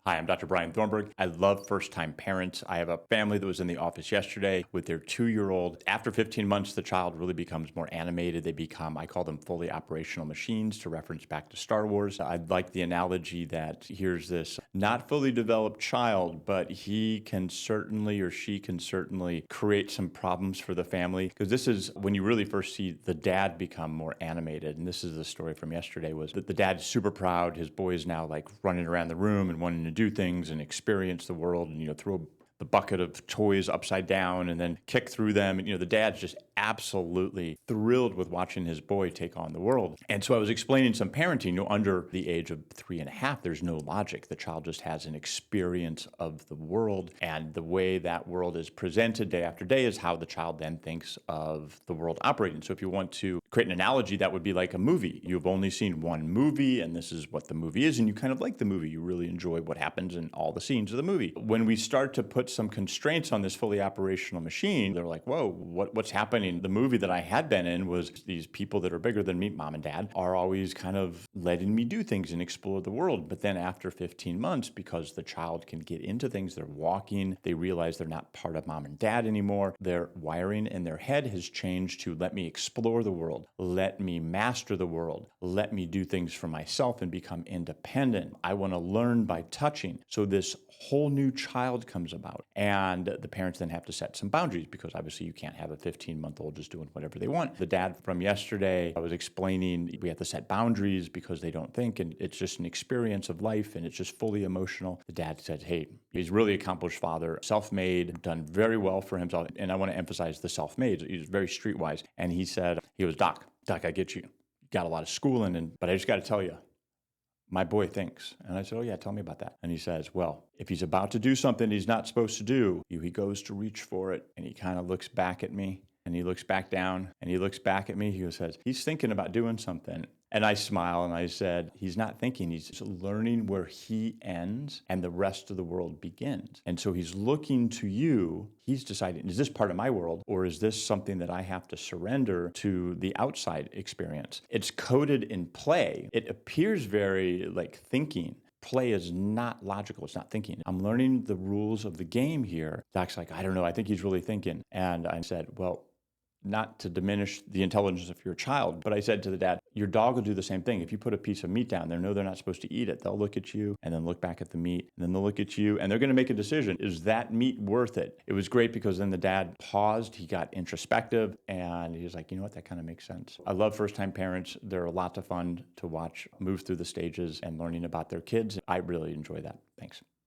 Hi, I'm Dr. Brian Thornburg. I love first-time parents. I have a family that was in the office yesterday with their 2-year-old. After 15 months, the child really becomes more animated. They become, I call them fully operational machines, to reference back to Star Wars. I like the analogy that here's this not fully developed child, but he can certainly, or she can certainly, create some problems for the family. Because this is when you really first see the dad become more animated. And this is the story from yesterday, was that the dad's super proud. His boy is now like running around the room and wanting to do things and experience the world and, throw the bucket of toys upside down and then kick through them. And, the dad's just absolutely thrilled with watching his boy take on the world. And so I was explaining some parenting, under the age of 3.5, there's no logic. The child just has an experience of the world, and the way that world is presented day after day is how the child then thinks of the world operating. So if you want to create an analogy, that would be like a movie. You've only seen one movie, and this is what the movie is, and you kind of like the movie. You really enjoy what happens in all the scenes of the movie. When we start to put some constraints on this fully operational machine, they're like, whoa, what's happening? The movie that I had been in was these people that are bigger than me, mom and dad, are always kind of letting me do things and explore the world. But then after 15 months, because the child can get into things, they're walking, they realize they're not part of mom and dad anymore. Their wiring in their head has changed to let me explore the world, let me master the world, let me do things for myself and become independent. I want to learn by touching. So this whole new child comes about, and the parents then have to set some boundaries, because obviously you can't have a 15-month-old just doing whatever they want. The dad from yesterday, I was explaining we have to set boundaries because they don't think, and it's just an experience of life, and it's just fully emotional. The dad said, hey, he's a really accomplished father, self-made, done very well for himself, and I want to emphasize the self-made. He's very streetwise, and he said, Doc, I get you. You got a lot of schooling, but I just got to tell you, my boy thinks. And I said, oh yeah, tell me about that. And he says, well, if he's about to do something he's not supposed to do, he goes to reach for it, and he kind of looks back at me, and he looks back down, and he looks back at me. He says, he's thinking about doing something. And I smile and I said, he's not thinking, he's just learning where he ends and the rest of the world begins. And so he's looking to you. He's deciding, is this part of my world, or is this something that I have to surrender to the outside experience? It's coded in play. It appears very like thinking. Play is not logical. It's not thinking. I'm learning the rules of the game here. Doc's like, I don't know. I think he's really thinking. And I said, well, not to diminish the intelligence of your child, but I said to the dad, your dog will do the same thing. If you put a piece of meat down there, know they're not supposed to eat it. They'll look at you and then look back at the meat, and then they'll look at you, and they're going to make a decision. Is that meat worth it? It was great, because then the dad paused, he got introspective, and he was like, you know what, that kind of makes sense. I love first-time parents. They're a lot of fun to watch move through the stages and learning about their kids. I really enjoy that. Thanks.